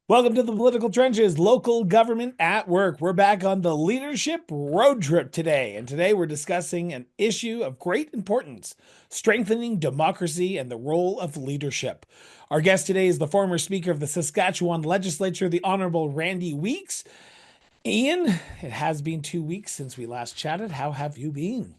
Welcome to the Political Trenches, local government at work. We're back on the leadership road trip today. And today we're discussing an issue of great importance, strengthening democracy and the role of leadership. Our guest today is the former Speaker of the Saskatchewan Legislature, the Honorable Randy Weeks. Ian, it has been 2 weeks since we last chatted. How have you been?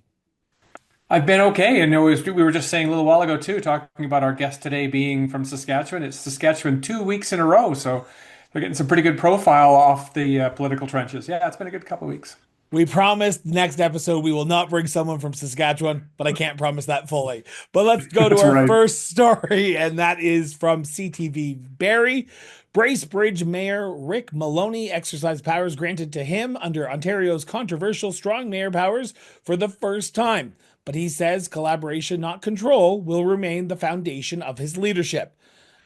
I've been okay, and we were just saying a little while ago too, talking about our guest today being from Saskatchewan. It's Saskatchewan 2 weeks in a row, so they're getting some pretty good profile off the political trenches. Yeah, it's been a good couple of weeks. We promised next episode we will not bring someone from Saskatchewan, but I can't promise that fully. But let's go to That's our right. first story, and that is from CTV Barrie. Bracebridge Mayor Rick Maloney exercised powers granted to him under Ontario's controversial strong mayor powers for the first time. But he says collaboration, not control, will remain the foundation of his leadership.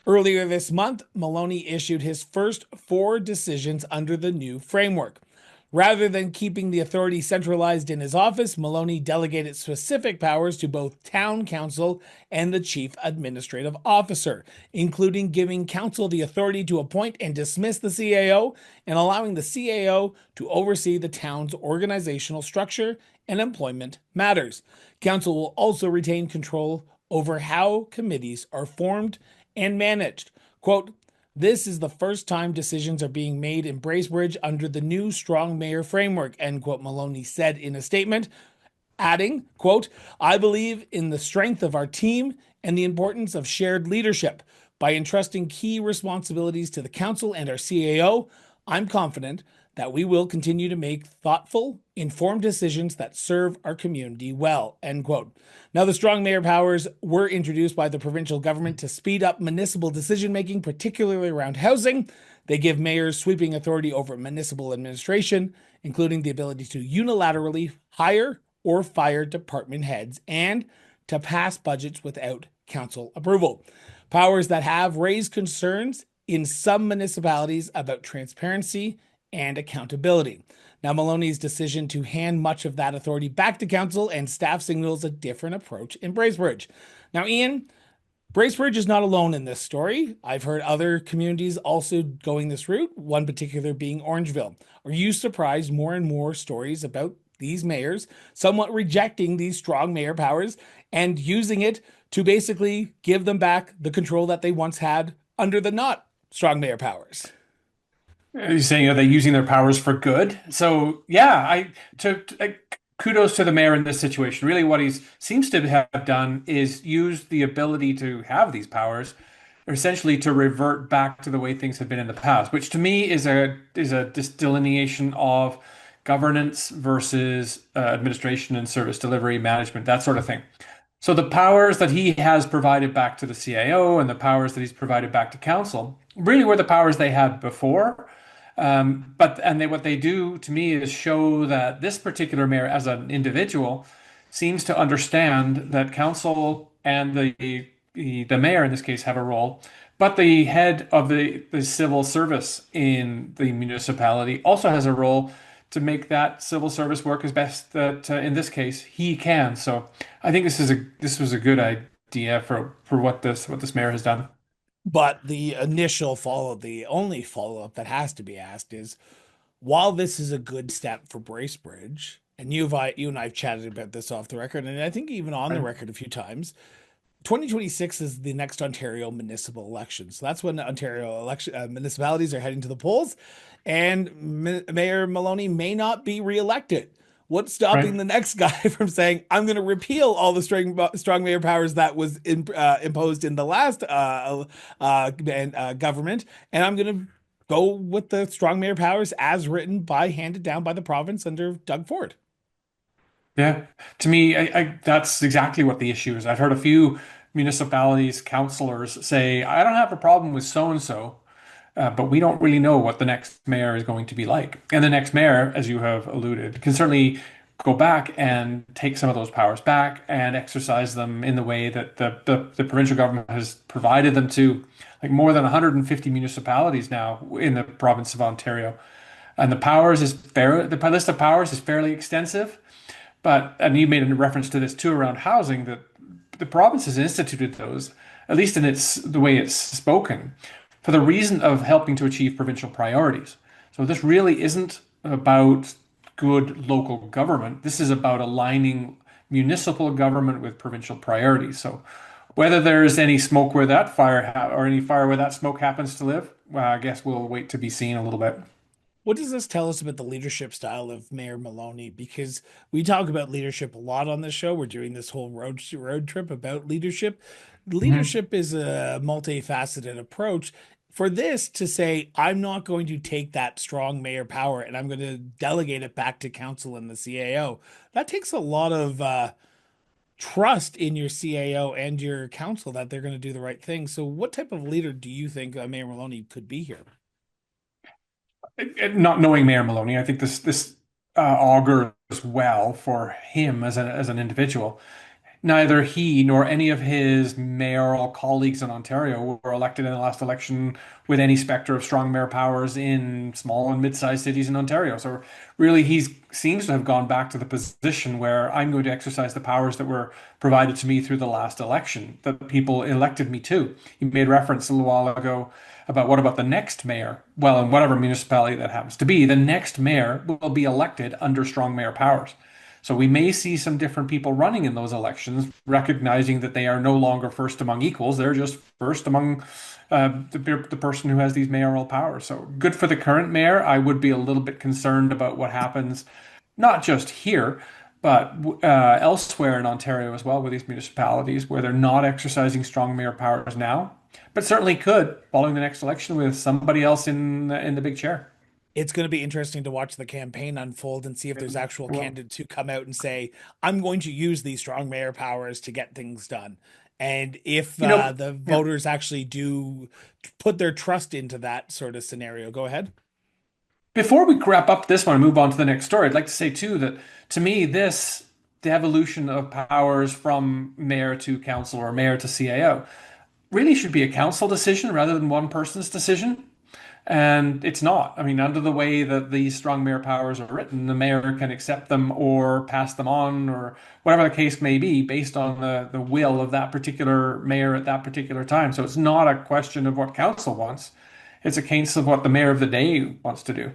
Earlier this month, Maloney issued his first four decisions under the new framework. Rather than keeping the authority centralized in his office, Maloney delegated specific powers to both town council and the chief administrative officer, including giving council the authority to appoint and dismiss the CAO and allowing the CAO to oversee the town's organizational structure and employment matters. Council will also retain control over how committees are formed and managed. Quote, this is the first time decisions are being made in Bracebridge under the new strong mayor framework, end quote, Maloney said in a statement, adding, quote, I believe in the strength of our team and the importance of shared leadership. By entrusting key responsibilities to the council and our CAO, I'm confident that we will continue to make thoughtful, informed decisions that serve our community well, end quote. Now, the strong mayor powers were introduced by the provincial government to speed up municipal decision making, particularly around housing. They give mayors sweeping authority over municipal administration, including the ability to unilaterally hire or fire department heads and to pass budgets without council approval. Powers that have raised concerns in some municipalities about transparency and accountability. Now, Maloney's decision to hand much of that authority back to council and staff signals a different approach in Bracebridge. Now, Ian, Bracebridge is not alone in this story. I've heard other communities also going this route, one particular being Orangeville. Are you surprised more and more stories about these mayors somewhat rejecting these strong mayor powers and using it to basically give them back the control that they once had under the not strong mayor powers? Are you saying are they using their powers for good? So yeah, kudos to the mayor in this situation. Really, what he seems to have done is use the ability to have these powers essentially to revert back to the way things have been in the past, which to me is a delineation of governance versus administration and service delivery management, that sort of thing. So the powers that he has provided back to the CAO and the powers that he's provided back to council really were the powers they had before. What they do to me is show that this particular mayor, as an individual, seems to understand that council and the mayor in this case have a role, but the head of the civil service in the municipality also has a role to make that civil service work as best that in this case he can. So I think this was a good idea for what this mayor has done. But the only follow up that has to be asked is while this is a good step for Bracebridge, and you and I've chatted about this off the record, and I think even on the Right. record a few times, 2026 is the next Ontario municipal election. So that's when Ontario election municipalities are heading to the polls, and Mayor Maloney may not be reelected. What's stopping Right. the next guy from saying, I'm going to repeal all the strong mayor powers that was imposed in the last government, and I'm going to go with the strong mayor powers as written by, handed down by the province under Doug Ford? Yeah, to me, that's exactly what the issue is. I've heard a few municipalities, councillors say, I don't have a problem with so and so, but we don't really know what the next mayor is going to be like. And the next mayor, as you have alluded, can certainly go back and take some of those powers back and exercise them in the way that the provincial government has provided them to, like more than 150 municipalities now in the province of Ontario. And the list of powers is fairly extensive. And you made a reference to this too around housing, that the province has instituted those, at least in the way it's spoken, for the reason of helping to achieve provincial priorities. So this really isn't about good local government. This is about aligning municipal government with provincial priorities. So whether there's any smoke where that fire or any fire where that smoke happens to live, well, I guess we'll wait to be seen a little bit. What does this tell us about the leadership style of Mayor Maloney? Because we talk about leadership a lot on this show. We're doing this whole road trip about leadership. Mhm. Leadership is a multifaceted approach. For this to say, I'm not going to take that strong mayor power and I'm going to delegate it back to council and the CAO, that takes a lot of trust in your CAO and your council that they're going to do the right thing. So, what type of leader do you think Mayor Maloney could be here? Not knowing Mayor Maloney, I think this augurs well for him as an individual. Neither he nor any of his mayoral colleagues in Ontario were elected in the last election with any specter of strong mayor powers in small and mid-sized cities in Ontario. So really, he seems to have gone back to the position where I'm going to exercise the powers that were provided to me through the last election, that people elected me to. He made reference a little while ago about what about the next mayor? Well, in whatever municipality that happens to be, the next mayor will be elected under strong mayor powers. So we may see some different people running in those elections, recognizing that they are no longer first among equals. They're just first among the person who has these mayoral powers. So good for the current mayor. I would be a little bit concerned about what happens, not just here, but elsewhere in Ontario as well, with these municipalities where they're not exercising strong mayor powers now, but certainly could following the next election with somebody else in the big chair. It's going to be interesting to watch the campaign unfold and see if there's actual Well, candidates who come out and say, I'm going to use these strong mayor powers to get things done. And if you know, the yeah. voters actually do put their trust into that sort of scenario, go ahead. Before we wrap up this one and move on to the next story, I'd like to say too that to me, the evolution of powers from mayor to council or mayor to CAO really should be a council decision rather than one person's decision. And it's not. I mean, under the way that these strong mayor powers are written, the mayor can accept them or pass them on or whatever the case may be based on the will of that particular mayor at that particular time. So it's not a question of what council wants. It's a case of what the mayor of the day wants to do.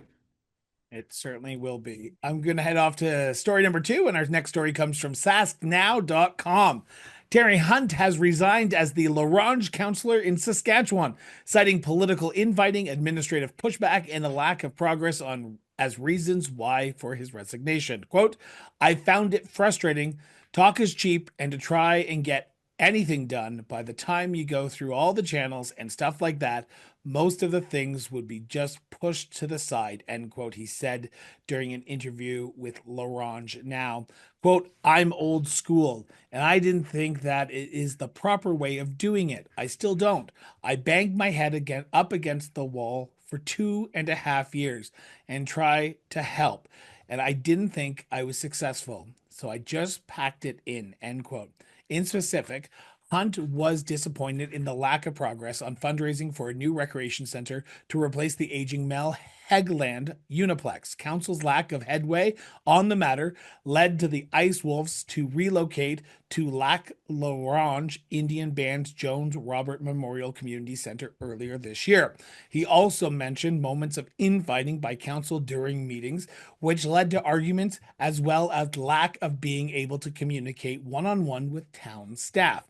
It certainly will be. I'm going to head off to story number two, and our next story comes from sasknow.com. Terry Hunt has resigned as the Larange councillor in Saskatchewan, citing political infighting, administrative pushback, and a lack of progress on as reasons why for his resignation. Quote, I found it frustrating. Talk is cheap, and to try and get anything done, by the time you go through all the channels and stuff like that, most of the things would be just pushed to the side, end quote, he said during an interview with Larange Now. Quote, I'm old school, and I didn't think that it is the proper way of doing it. I still don't. I banged my head again up against the wall for 2.5 years and try to help. And I didn't think I was successful. So I just packed it in, end quote. In specific, Hunt was disappointed in the lack of progress on fundraising for a new recreation center to replace the aging Mel Hegland Uniplex. Council's lack of headway on the matter led to the Ice Wolves to relocate to Lac L'Orange Indian Band Jones Robert Memorial Community Center earlier this year. He also mentioned moments of infighting by council during meetings, which led to arguments as well as lack of being able to communicate one-on-one with town staff.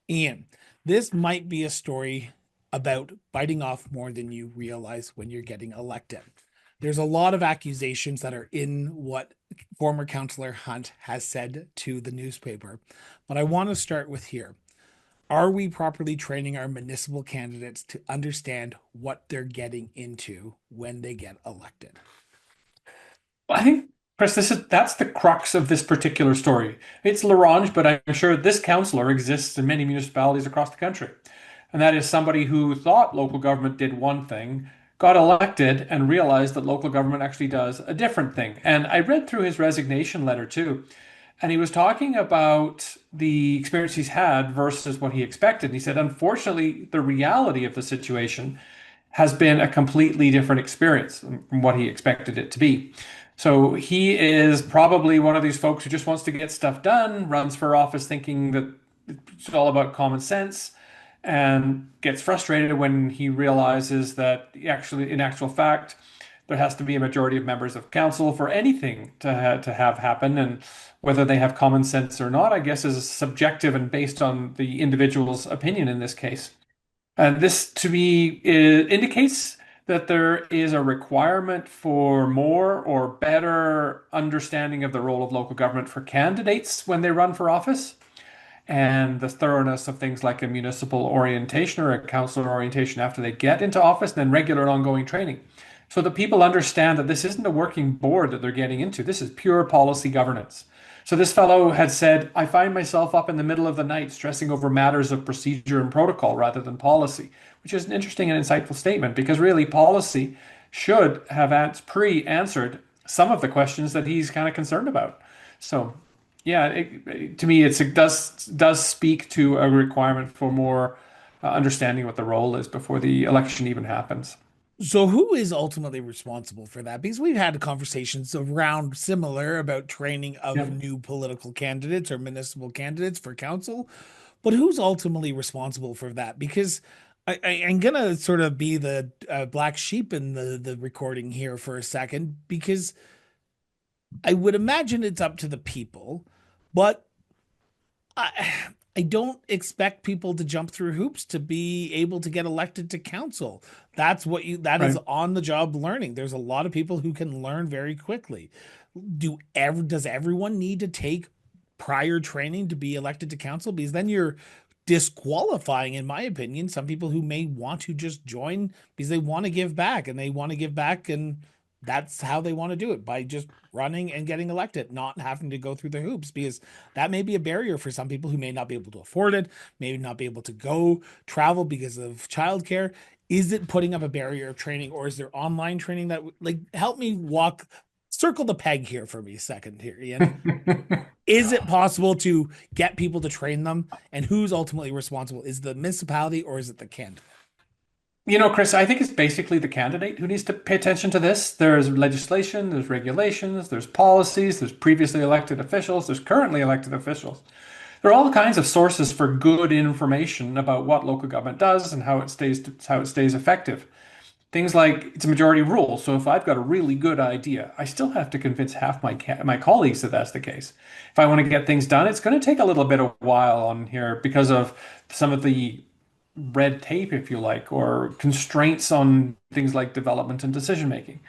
Ian, this might be a story about biting off more than you realize when you're getting elected. There's a lot of accusations that are in what former Councillor Hunt has said to the newspaper, but I want to start with here. Are we properly training our municipal candidates to understand what they're getting into when they get elected? I think, Chris, that's the crux of this particular story. It's Larange, but I'm sure this councillor exists in many municipalities across the country. And that is somebody who thought local government did one thing, got elected, and realized that local government actually does a different thing. And I read through his resignation letter too, and he was talking about the experience he's had versus what he expected. And he said, unfortunately, the reality of the situation has been a completely different experience from what he expected it to be. So he is probably one of these folks who just wants to get stuff done, runs for office thinking that it's all about common sense, and gets frustrated when he realizes that actually, in actual fact, there has to be a majority of members of council for anything to have happen. And whether they have common sense or not, I guess, is subjective and based on the individual's opinion in this case. And this, to me, indicates that there is a requirement for more or better understanding of the role of local government for candidates when they run for office, and the thoroughness of things like a municipal orientation or a council orientation after they get into office, and then regular and ongoing training. So that people understand that this isn't a working board that they're getting into. This is pure policy governance. So this fellow had said, I find myself up in the middle of the night stressing over matters of procedure and protocol rather than policy, which is an interesting and insightful statement because really policy should have pre-answered some of the questions that he's kind of concerned about. So yeah, to me, it does speak to a requirement for more understanding what the role is before the election even happens. So who is ultimately responsible for that? Because we've had conversations around similar about training Yeah. of new political candidates or municipal candidates for council, but who's ultimately responsible for that? Because I'm gonna sort of be the black sheep in the recording here for a second, because I would imagine it's up to the people, but I I don't expect people to jump through hoops to be able to get elected to council. That is Right. on the job learning. There's a lot of people who can learn very quickly. Does everyone need to take prior training to be elected to council? Because then you're disqualifying, in my opinion, some people who may want to just join because they want to give back and they want to give back, and that's how they want to do it, by just running and getting elected, not having to go through the hoops, because that may be a barrier for some people who may not be able to afford it, maybe not be able to go travel because of childcare. Is it putting up a barrier of training, or is there online training that, like, help me circle the peg here for me a second here, Ian? Is it possible to get people to train them, and who's ultimately responsible? Is the municipality or is it the candidate? You know, Chris, I think it's basically the candidate who needs to pay attention to this. There's legislation, there's regulations, there's policies, there's previously elected officials, there's currently elected officials. There are all kinds of sources for good information about what local government does and how it stays effective. Things like it's a majority rule. So if I've got a really good idea, I still have to convince half my colleagues that that's the case. If I want to get things done, it's going to take a little bit of while on here because of some of the red tape, if you like, or constraints on things like development and decision making.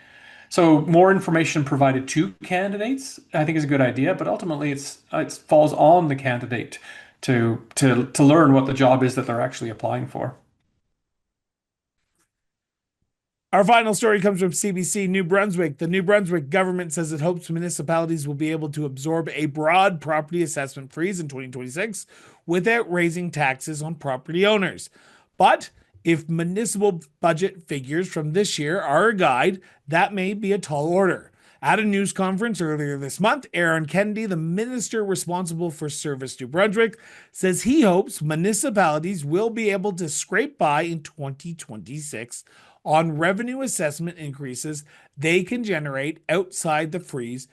So more information provided to candidates, I think, is a good idea, but ultimately it falls on the candidate to learn what the job is that they're actually applying for. Our final story comes from CBC New Brunswick. The New Brunswick government says it hopes municipalities will be able to absorb a broad property assessment freeze in 2026 without raising taxes on property owners. But if municipal budget figures from this year are a guide, that may be a tall order. At a news conference earlier this month, Aaron Kennedy, the minister responsible for Service New Brunswick, says he hopes municipalities will be able to scrape by in 2026 on revenue assessment increases they can generate outside the freeze,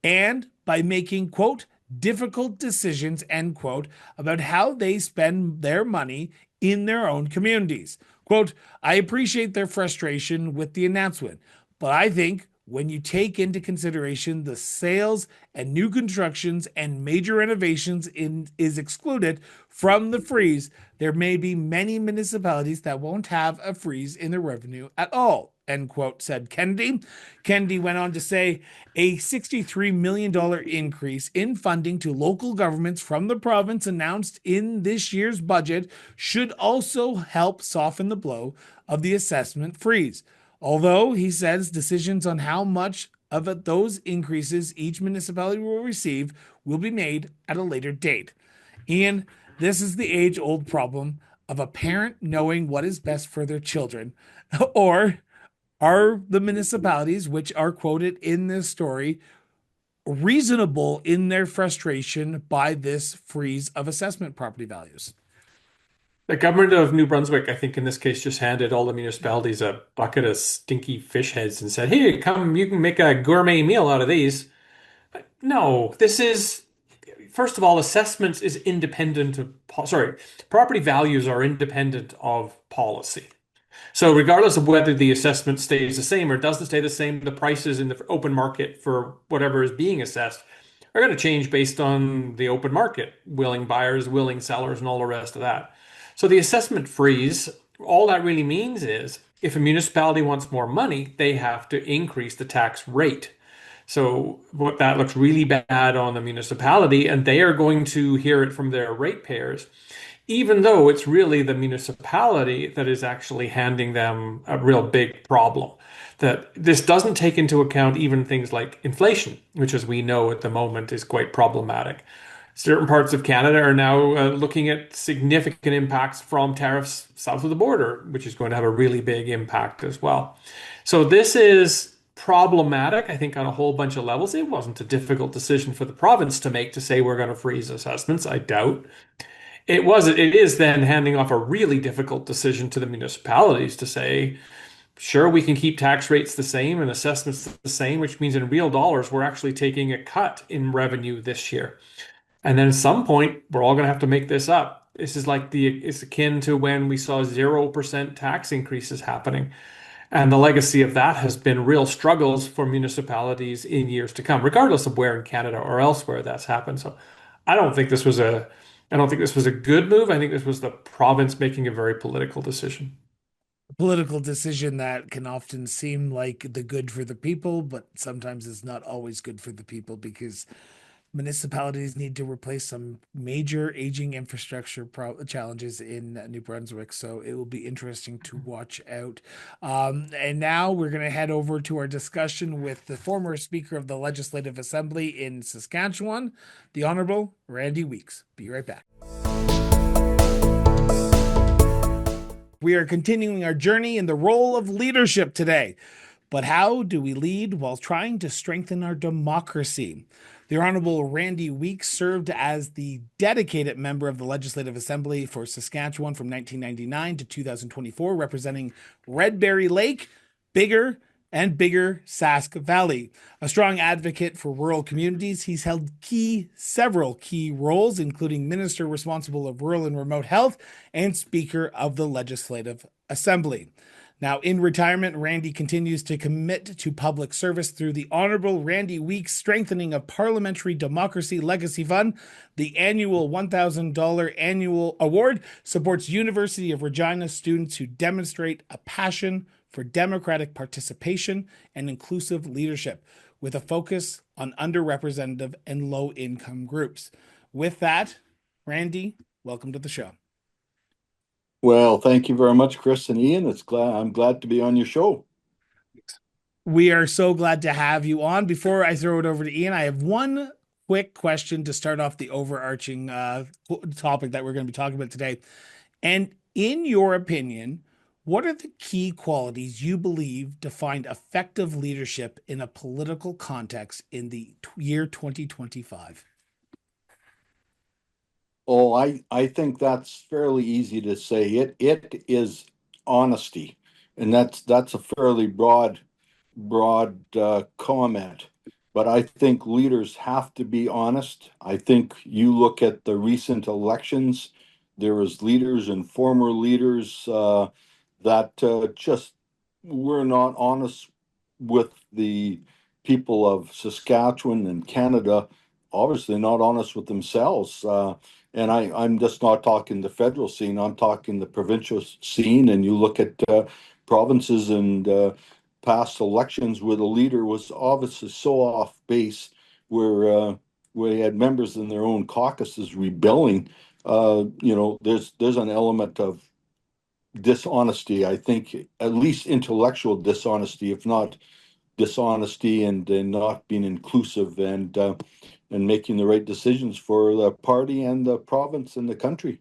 and by making, quote, difficult decisions, end quote, about how they spend their money in their own communities. Quote, I appreciate their frustration with the announcement, but I think when you take into consideration the sales and new constructions and major renovations is excluded from the freeze, there may be many municipalities that won't have a freeze in their revenue at all, end quote, said Kennedy. Kennedy went on to say a $63 million increase in funding to local governments from the province announced in this year's budget should also help soften the blow of the assessment freeze. Although he says decisions on how much of those increases each municipality will receive will be made at a later date. Ian, this is the age old problem of a parent knowing what is best for their children. Or are the municipalities, which are quoted in this story, reasonable in their frustration by this freeze of assessment property values? The government of New Brunswick, I think in this case, just handed all the municipalities a bucket of stinky fish heads and said, "Here, come, you can make a gourmet meal out of these." No, this is first of all, assessments is independent of, sorry, property values are independent of policy. So regardless of whether the assessment stays the same or doesn't stay the same, the prices in the open market for whatever is being assessed are going to change based on the open market, willing buyers, willing sellers, and all the rest of that. So the assessment freeze, all that really means is if a municipality wants more money, they have to increase the tax rate. So what that looks really bad on the municipality, and they are going to hear it from their ratepayers, even though it's really the municipality that is actually handing them a real big problem. That this doesn't take into account even things like inflation, which, as we know at the moment, is quite problematic. Certain parts of Canada are now looking at significant impacts from tariffs south of the border, which is going to have a really big impact as well. So this is problematic, I think, on a whole bunch of levels. It wasn't a difficult decision for the province to make to say we're going to freeze assessments, I doubt. It is then handing off a really difficult decision to the municipalities to say, sure, we can keep tax rates the same and assessments the same, which means in real dollars, we're actually taking a cut in revenue this year. And then at some point, we're all going to have to make this up. This is like it's akin to when we saw 0% tax increases happening. And the legacy of that has been real struggles for municipalities in years to come, regardless of where in Canada or elsewhere that's happened. So I don't think this was a I don't think this was a good move. I think this was the province making a very political decision. Political decision that can often seem like the good for the people, but sometimes it's not always good for the people because municipalities need to replace some major aging infrastructure challenges in New Brunswick. So it will be interesting to watch out. And now we're going to head over to our discussion with the former Speaker of the Legislative Assembly in Saskatchewan, the Honorable Randy Weeks. Be right back. We are continuing our journey in the role of leadership today. But how do we lead while trying to strengthen our democracy? The Honorable Randy Weeks served as the dedicated member of the Legislative Assembly for Saskatchewan from 1999 to 2024, representing Red Berry Lake, Bigger, and Bigger Sask Valley. A strong advocate for rural communities, he's held several key roles, including Minister responsible of Rural and Remote Health and Speaker of the Legislative Assembly. Now, in retirement, Randy continues to commit to public service through the Honorable Randy Weeks Strengthening of Parliamentary Democracy Legacy Fund. The annual $1,000 annual award supports University of Regina students who demonstrate a passion for democratic participation and inclusive leadership, with a focus on underrepresented and low-income groups. With that, Randy, welcome to the show. Well, thank you very much, Chris and Ian. I'm glad to be on your show. We are so glad to have you on. Before I throw it over to Ian, I have one quick question to start off the overarching topic that we're going to be talking about today. And in your opinion, what are the key qualities you believe define effective leadership in a political context in the year 2025? Oh, I think that's fairly easy to say. It is honesty, and that's a fairly broad comment. But I think leaders have to be honest. I think you look at the recent elections, there was leaders and former leaders that just were not honest with the people of Saskatchewan and Canada, obviously not honest with themselves. And I'm just not talking the federal scene, I'm talking the provincial scene. And you look at provinces and past elections where the leader was obviously so off base, where they had members in their own caucuses rebelling. There's an element of dishonesty, I think, at least intellectual dishonesty, if not dishonesty, and not being inclusive and making the right decisions for the party and the province and the country.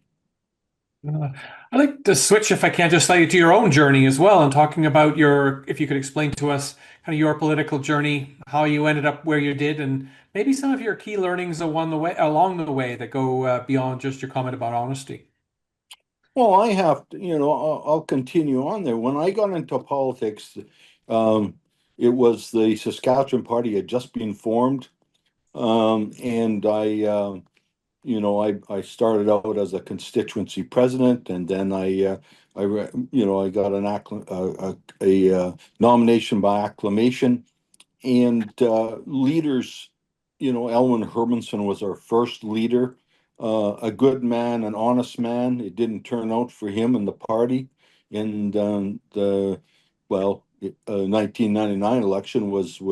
I'd like to switch, if I can, just slightly to your own journey as well, and talking about if you could explain to us kind of your political journey, how you ended up where you did, and maybe some of your key learnings along the way that go beyond just your comment about honesty. Well, I have to, I'll continue on there. When I got into politics, it was the Saskatchewan Party had just been formed, and I started out as a constituency president, and then I got a nomination by acclamation. And leaders, Elwin Hermanson was our first leader, a good man, an honest man. It didn't turn out for him and the party. And the well, 1999 election was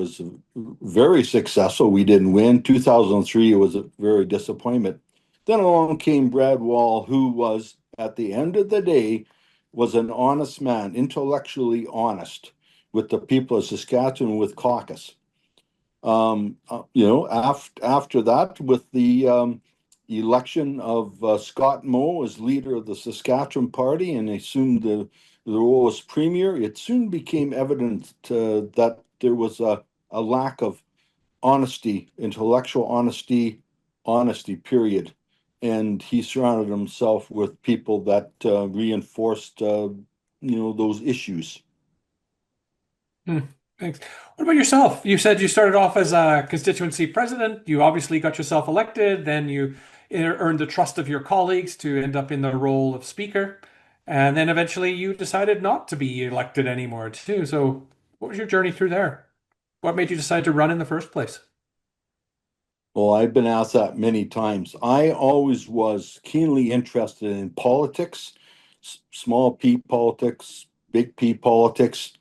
very successful. We didn't win. 2003 it was a very disappointment. Then along came Brad Wall, who was at the end of the day was an honest man, intellectually honest with the people of Saskatchewan with caucus. After that, with the election of Scott Moe as leader of the Saskatchewan Party and assumed the role as premier, it soon became evident that there was a lack of honesty, intellectual honesty, period. And he surrounded himself with people that reinforced, those issues. Hmm, thanks. What about yourself? You said you started off as a constituency president. You obviously got yourself elected. Then you earned the trust of your colleagues to end up in the role of speaker. And then eventually you decided not to be elected anymore, too. So, what was your journey through there? What made you decide to run in the first place? Well, I've been asked that many times. I always was keenly interested in politics, small p politics, big P politics.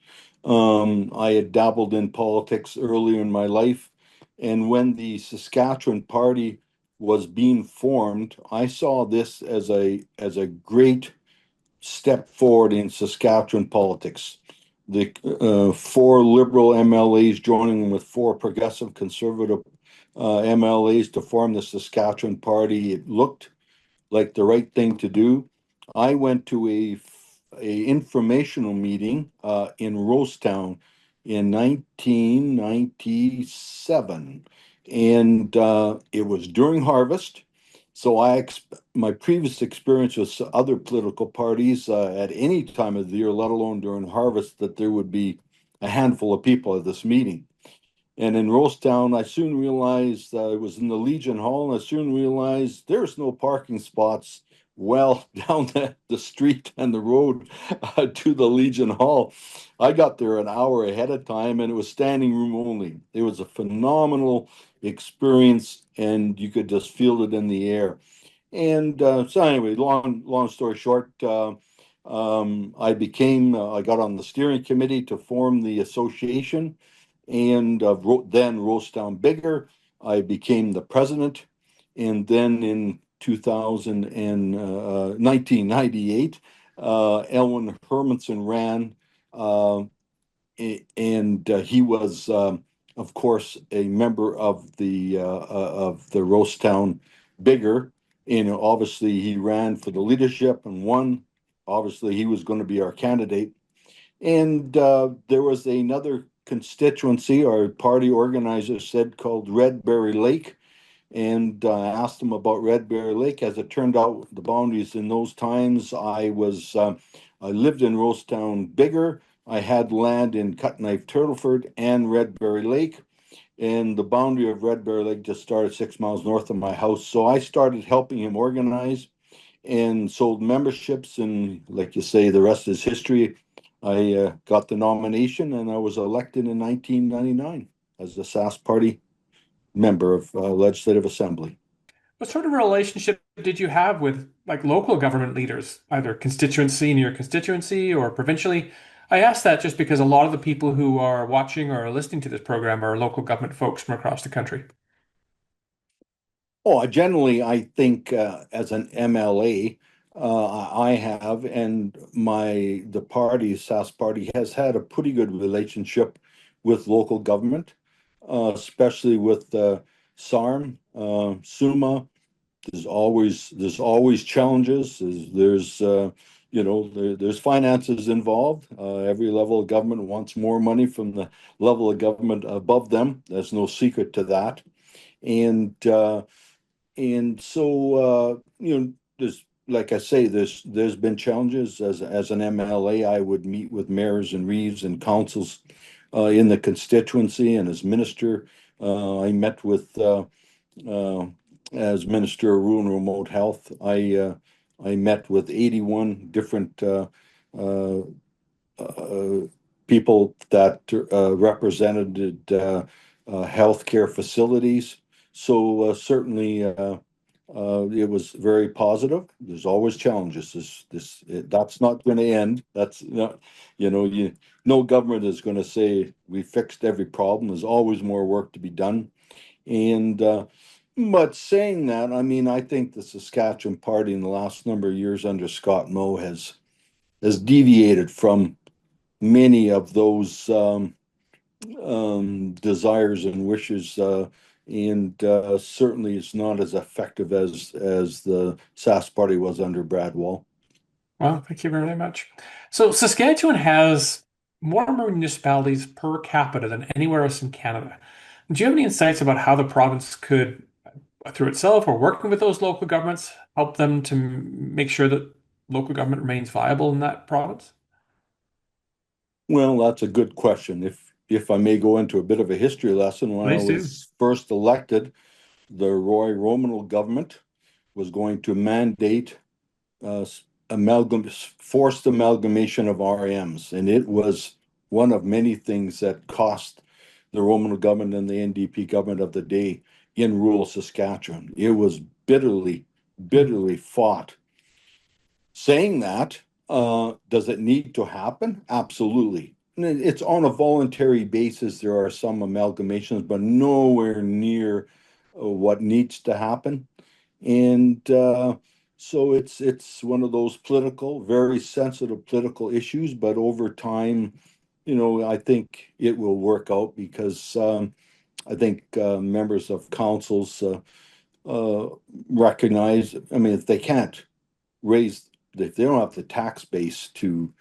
I had dabbled in politics earlier in my life. And when the Saskatchewan Party was being formed, I saw this as a great step forward in Saskatchewan politics. The four Liberal MLAs joining with four progressive conservative MLAs to form the Saskatchewan Party. It looked like the right thing to do. I went to a informational meeting in Rosetown in 1997, and it was during harvest. So my previous experience with other political parties at any time of the year, let alone during harvest, that there would be a handful of people at this meeting. And in Rosetown, I soon realized it was in the Legion Hall, and I soon realized there's no parking spots well down the street and the road to the Legion Hall. I got there an hour ahead of time, and it was standing room only. It was a phenomenal experience, and you could just feel it in the air. And so anyway, long story short, I got on the steering committee to form the association, and then rose down bigger. I became the president, and then in 2000 and 1998, Elwin Hermanson ran, uh, and he was, of course, a member of the Rosetown Bigger. And obviously, he ran for the leadership and won. Obviously, he was going to be our candidate. And there was another constituency, our party organizer said, called Red Berry Lake. And I asked him about Red Berry Lake. As it turned out, the boundaries in those times, I lived in Rosetown Bigger. I had land in Cutknife Turtleford and Red Berry Lake. And the boundary of Red Berry Lake just started 6 miles north of my house. So I started helping him organize and sold memberships. And like you say, the rest is history. I got the nomination and I was elected in 1999 as the SAS Party member of Legislative Assembly. What sort of relationship did you have with like local government leaders, either constituency in your constituency or provincially? I ask that just because a lot of the people who are watching or listening to this program are local government folks from across the country. Oh, generally, I think as an MLA, I have, and the party, SAS Party, has had a pretty good relationship with local government, especially with SARM, SUMA. There's always challenges. There's finances involved. Every level of government wants more money from the level of government above them. There's no secret to that. And there's, like I say, there's been challenges as an MLA. I would meet with mayors and reeves and councils in the constituency, and as minister, I met with as Minister of Rural and Remote Health, I met with 81 different uh, people that represented healthcare facilities. So certainly it was very positive. There's always challenges. That's not going to end. That's not, no government is going to say we fixed every problem. There's always more work to be done. And but saying that, I mean, I think the Saskatchewan Party in the last number of years under Scott Moe has deviated from many of those desires and wishes, and certainly it's not as effective as the Sask Party was under Brad Wall. Well, thank you very much. So Saskatchewan has more municipalities per capita than anywhere else in Canada. Do you have any insights about how the province could, through itself or working with those local governments, help them to make sure that local government remains viable in that province? Well, that's a good question. If I may go into a bit of a history lesson, when I Please do. was first elected, the Roy Romanel government was going to mandate uh, forced amalgamation of RMs, and it was one of many things that cost the Romanel government and the NDP government of the day in rural Saskatchewan. It was bitterly, bitterly fought. Saying that, does it need to happen? Absolutely. It's on a voluntary basis. There are some amalgamations, but nowhere near what needs to happen. And so it's one of those very sensitive political issues. But over time, I think it will work out because I think members of councils uh, recognize. I mean, if they can't raise if they don't have the tax base to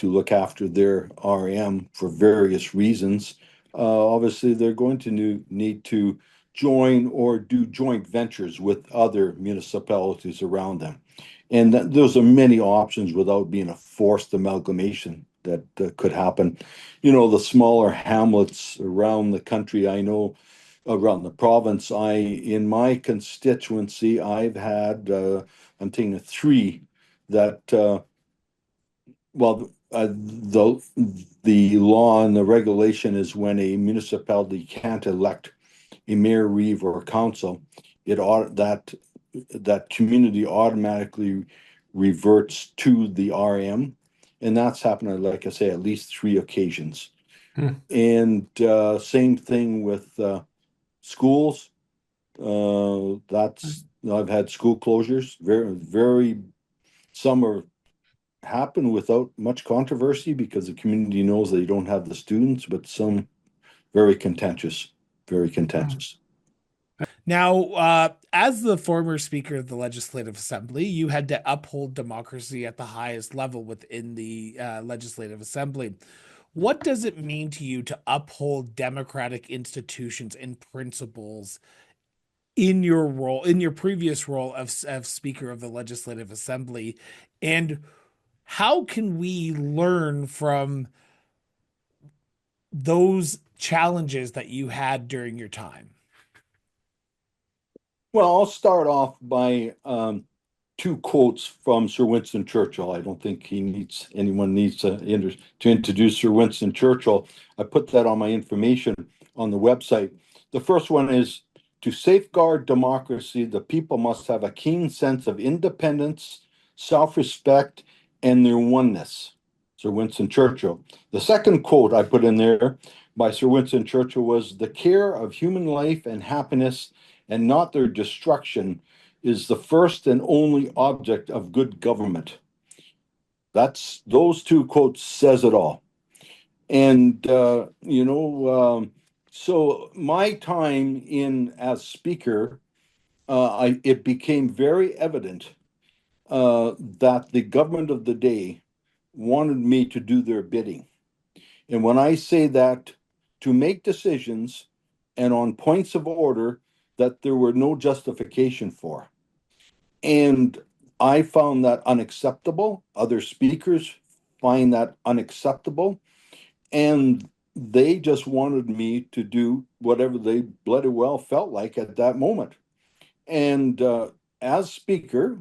look after their RM for various reasons, obviously they're going to need to join or do joint ventures with other municipalities around them. And those are many options without being a forced amalgamation that could happen. The smaller hamlets around the country, I know around the province, in my constituency, I've had I'm thinking of three that the law and the regulation is when a municipality can't elect a mayor, reeve, or a council, it ought that community automatically reverts to the RM, and that's happened, like I say, at least three occasions. Hmm. And same thing with schools. That's I've had school closures, very, very, some are happen without much controversy because the community knows they don't have the students, but some very contentious, very contentious. Now, as the former Speaker of the Legislative Assembly, you had to uphold democracy at the highest level within the Legislative Assembly. What does it mean to you to uphold democratic institutions and principles in your role, in your previous role of Speaker of the Legislative Assembly? And how can we learn from those challenges that you had during your time? Well, I'll start off by two quotes from Sir Winston Churchill. I don't think anyone needs to introduce Sir Winston Churchill. I put that on my information on the website. The first one is, to safeguard democracy, the people must have a keen sense of independence, self-respect, and their oneness. Sir Winston Churchill. The second quote I put in there by Sir Winston Churchill was, the care of human life and happiness and not their destruction is the first and only object of good government. Those two quotes says it all. And so my time in as speaker, it became very evident that the government of the day wanted me to do their bidding. And when I say that, to make decisions and on points of order that there were no justification for. And I found that unacceptable. Other speakers find that unacceptable. And they just wanted me to do whatever they bloody well felt like at that moment. And as speaker,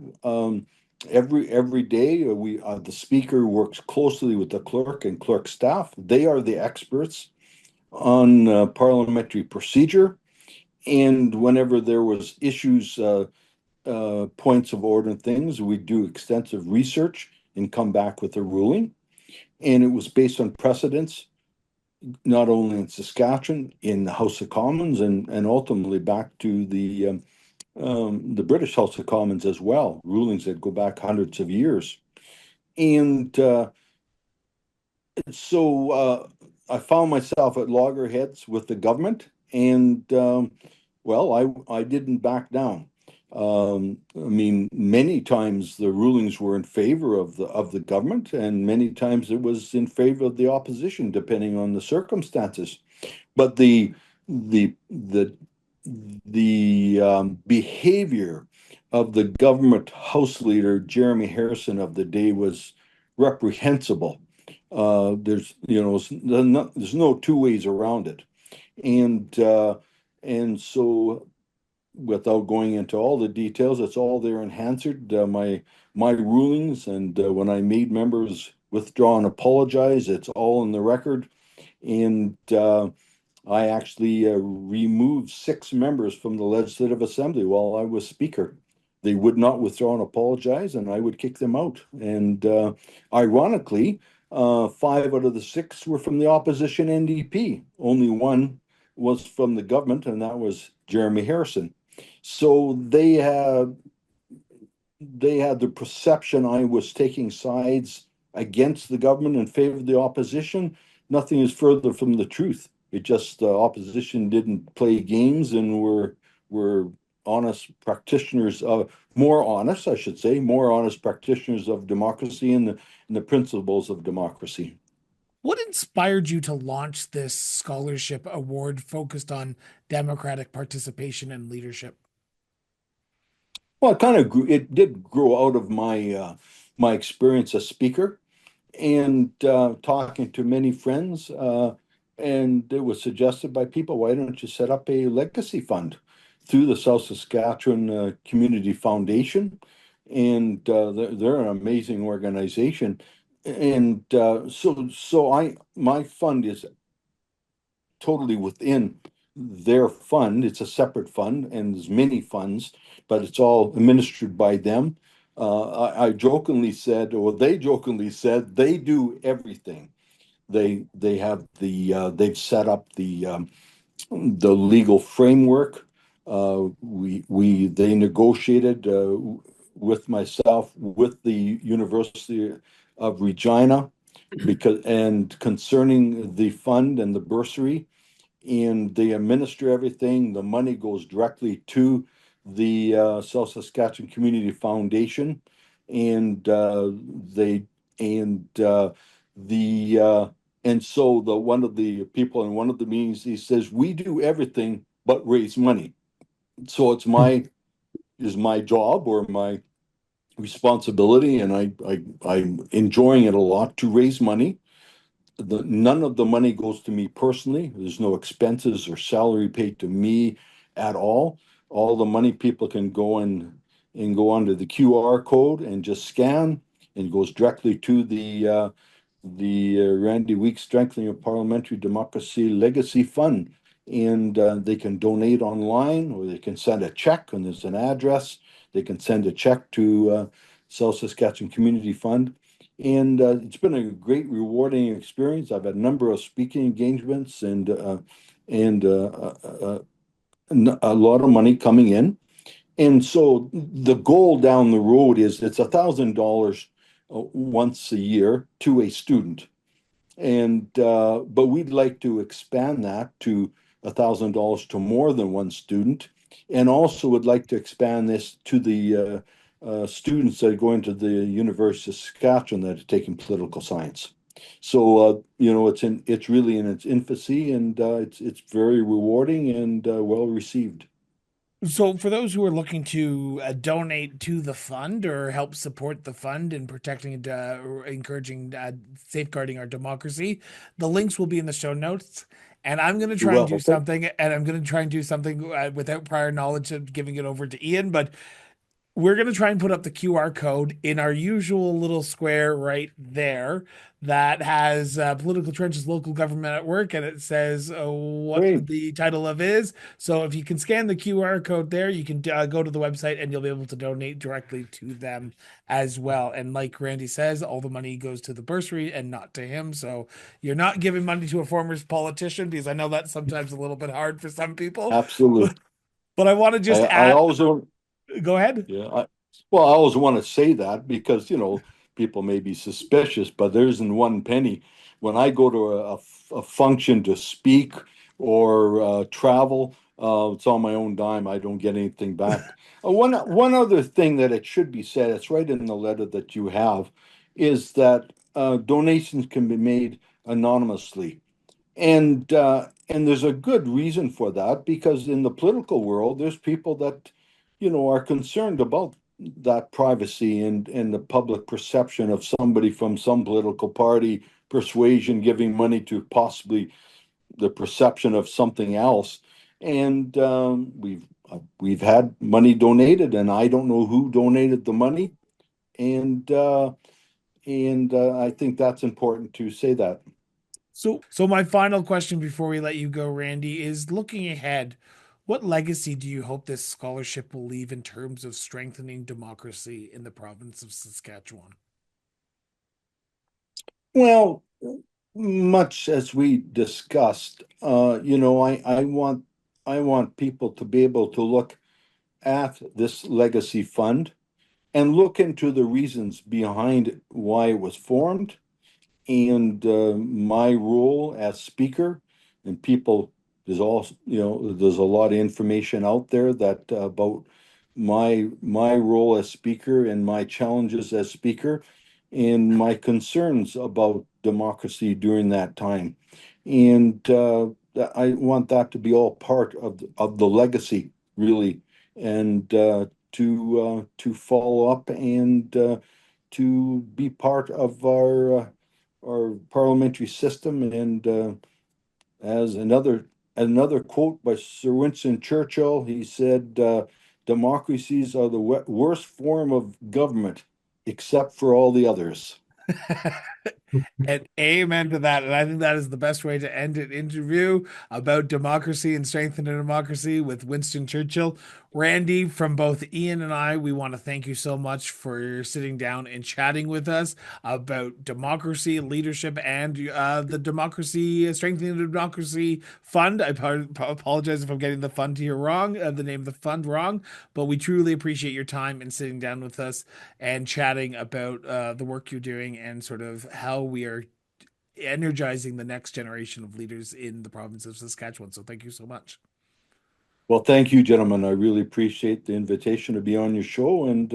every day we the speaker works closely with the clerk and clerk staff. They are the experts on parliamentary procedure, and whenever there was issues, points of order and things, we do extensive research and come back with a ruling. And it was based on precedents, not only in Saskatchewan, in the House of Commons, and ultimately back to the British House of Commons as well, rulings that go back hundreds of years. And so I found myself at loggerheads with the government, and well, I didn't back down. I mean, many times the rulings were in favor of the government, and many times it was in favor of the opposition, depending on the circumstances. But the behavior of the government House Leader Jeremy Harrison of the day was reprehensible. There's there's no two ways around it, and so without going into all the details, it's all there in Hansard, my rulings, and when I made members withdraw and apologize, it's all in the record, and I actually removed 6 members from the Legislative Assembly while I was Speaker. They would not withdraw and apologize, and I would kick them out. And ironically, 5 out of the 6 were from the opposition NDP. Only one was from the government, and that was Jeremy Harrison. So they had the perception I was taking sides against the government in favor of the opposition. Nothing is further from the truth. It just the opposition didn't play games and were honest practitioners of more honest, I should say, more honest practitioners of democracy and the principles of democracy. What inspired you to launch this scholarship award focused on democratic participation and leadership? Well, it kind of grew. It did grow out of my experience as speaker and talking to many friends. And it was suggested by people, why don't you set up a legacy fund through the South Saskatchewan Community Foundation? And they're an amazing organization. And my fund is totally within their fund. It's a separate fund, and there's many funds, but it's all administered by them. I jokingly said, or they jokingly said, they do everything. They have they've set up the legal framework. We they negotiated with myself with the University of Regina because and concerning the fund and the bursary, and they administer everything. The money goes directly to the South Saskatchewan Community Foundation, and they and the and so the one of the people in one of the meetings, he says we do everything but raise money. So it's my job or my responsibility, and I'm enjoying it a lot to raise money. None of the money goes to me personally. There's no expenses or salary paid to me at all. All the money people can go and go onto the QR code and just scan and goes directly to the Randy Week Strengthening of Parliamentary Democracy Legacy Fund. And they can donate online or they can send a check, and there's an address. They can send a check to South Saskatchewan Community Fund. And it's been a great, rewarding experience. I've had a number of speaking engagements and a lot of money coming in. And so the goal down the road is it's $1,000 once a year to a student. And but we'd like to expand that to $1,000 to more than one student, and also would like to expand this to the students that are going to the University of Saskatchewan that are taking political science. So it's really in its infancy, and it's very rewarding and well received. So, for those who are looking to donate to the fund or help support the fund in protecting and encouraging, safeguarding our democracy, the links will be in the show notes. And I'm going to You try and will. do Okay. something, and I'm going to try and do something without prior knowledge of giving it over to Ian, but we're going to try and put up the QR code in our usual little square right there that has political trenches, local government at work, and it says what Great. the title of is. So if you can scan the QR code there, you can go to the website and you'll be able to donate directly to them as well. And like Randy says, all the money goes to the bursary and not to him. So you're not giving money to a former politician, because I know that's sometimes a little bit hard for some people. Absolutely. But I want to just I add, always don't. go ahead. Yeah. Well, I always want to say that because, people may be suspicious, but there isn't one penny. When I go to a function to speak or travel, it's on my own dime. I don't get anything back. One other thing that it should be said, it's right in the letter that you have, is that donations can be made anonymously. And there's a good reason for that, because in the political world, there's people that, are concerned about that privacy and the public perception of somebody from some political party persuasion giving money to possibly the perception of something else. And we've had money donated, and I don't know who donated the money, and I think that's important to say that. So my final question before we let you go, Randy, is looking ahead, what legacy do you hope this scholarship will leave in terms of strengthening democracy in the province of Saskatchewan? Well, much as we discussed, I want people to be able to look at this legacy fund and look into the reasons behind why it was formed, and my role as speaker. And people, there's also, there's a lot of information out there that about my role as speaker and my challenges as speaker and my concerns about democracy during that time. And I want that to be all part of the legacy, really, and to follow up and to be part of our parliamentary system. And as another quote by Sir Winston Churchill, he said, "Democracies are the worst form of government, except for all the others." And amen to that. And I think that is the best way to end an interview about democracy and strengthening democracy with Winston Churchill. Randy, from both Ian and I, we want to thank you so much for sitting down and chatting with us about democracy, leadership, and the democracy, strengthening the democracy fund. I apologize if I'm getting the fund here wrong, the name of the fund wrong, but we truly appreciate your time and sitting down with us and chatting about the work you're doing and sort of how we are energizing the next generation of leaders in the province of Saskatchewan. So thank you so much. Well, thank you, gentlemen. I really appreciate the invitation to be on your show, and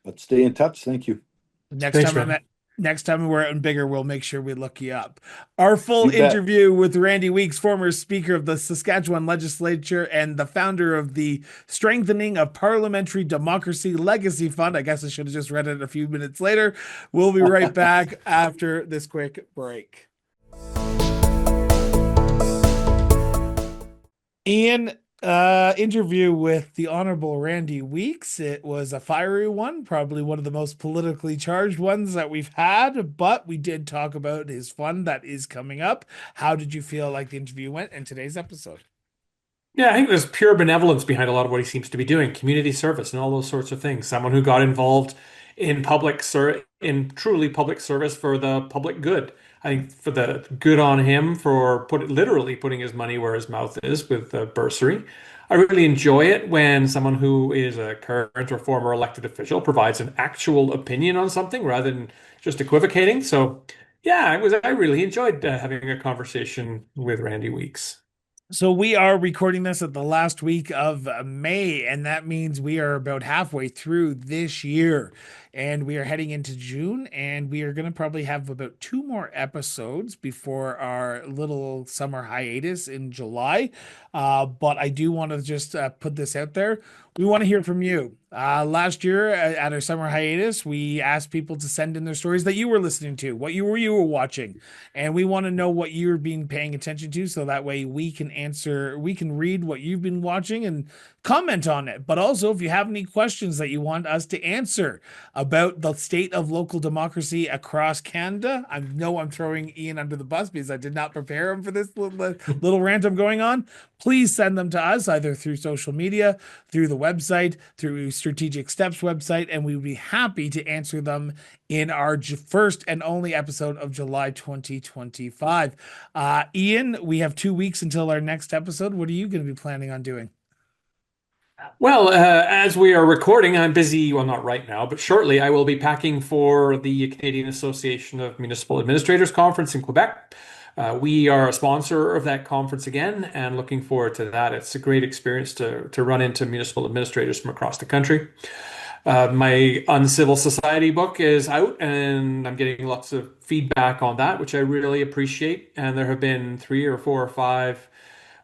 let's stay in touch. Thank you. Next Thanks, time I'm man. at Next time we're out in bigger, we'll make sure we look you up. Our full You bet. interview with Randy Weeks, former Speaker of the Saskatchewan Legislature and the founder of the Strengthening of Parliamentary Democracy Legacy Fund. I guess I should have just read it a few minutes later. We'll be right back after this quick break. Ian, interview with the Honorable Randy Weeks. It was a fiery one, probably one of the most politically charged ones that we've had, but we did talk about his fund that is coming up. How did you feel like the interview went in today's episode? Yeah, I think there's pure benevolence behind a lot of what he seems to be doing, community service and all those sorts of things. Someone who got involved in truly public service for the public good. I think for the good on him for literally putting his money where his mouth is with the bursary. I really enjoy it when someone who is a current or former elected official provides an actual opinion on something rather than just equivocating. So, yeah, I really enjoyed having a conversation with Randy Weeks. So we are recording this at the last week of May, and that means we are about halfway through this year. and we are heading into June, and we are going to probably have about 2 more episodes before our little summer hiatus in July. But I do want to just put this out there. We want to hear from you. Last year at our summer hiatus, we asked people to send in their stories that you were listening to, what you were watching, and we want to know what you're being paying attention to, so that way we can answer, we can read what you've been watching and comment on it. But also, if you have any questions that you want us to answer about the state of local democracy across Canada, I know I'm throwing Ian under the bus because I did not prepare him for this little rant I'm going on. Please send them to us either through social media, through the website, through Strategic Steps website, and we would be happy to answer them in our first and only episode of July 2025. Ian, we have 2 weeks until our next episode. What are you going to be planning on doing? Well, as we are recording, I'm busy. Well, not right now, but shortly I will be packing for the Canadian Association of Municipal Administrators Conference in Quebec. We are a sponsor of that conference again and looking forward to that. It's a great experience to run into municipal administrators from across the country. My Uncivil Society book is out, and I'm getting lots of feedback on that, which I really appreciate. And there have been 3 or 4 or 5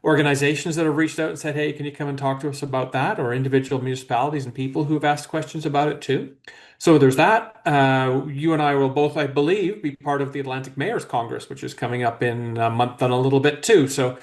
organizations that have reached out and said, hey, can you come and talk to us about that? Or individual municipalities and people who have asked questions about it too. So there's that. You and I will both, I believe, be part of the Atlantic Mayors Congress, which is coming up in a month and a little bit too. So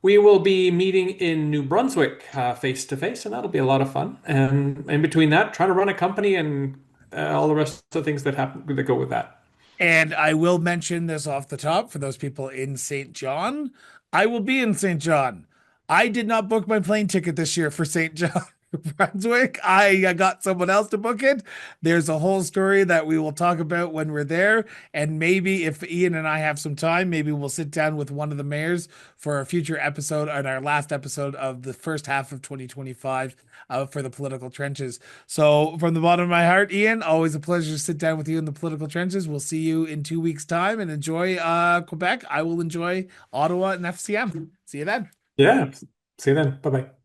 we will be meeting in New Brunswick face to face, and that'll be a lot of fun. And in between that, trying to run a company and all the rest of the things that happen that go with that. And I will mention this off the top for those people in St. John. I will be in St. John. I did not book my plane ticket this year for St. John, Brunswick. I got someone else to book it. There's a whole story that we will talk about when we're there. And maybe if Ian and I have some time, maybe we'll sit down with one of the mayors for a future episode and our last episode of the first half of 2025 for the political trenches. So from the bottom of my heart, Ian, always a pleasure to sit down with you in the political trenches. We'll see you in 2 weeks' time, and enjoy Quebec. I will enjoy Ottawa and FCM. See you then. Yeah. See you then. Bye bye.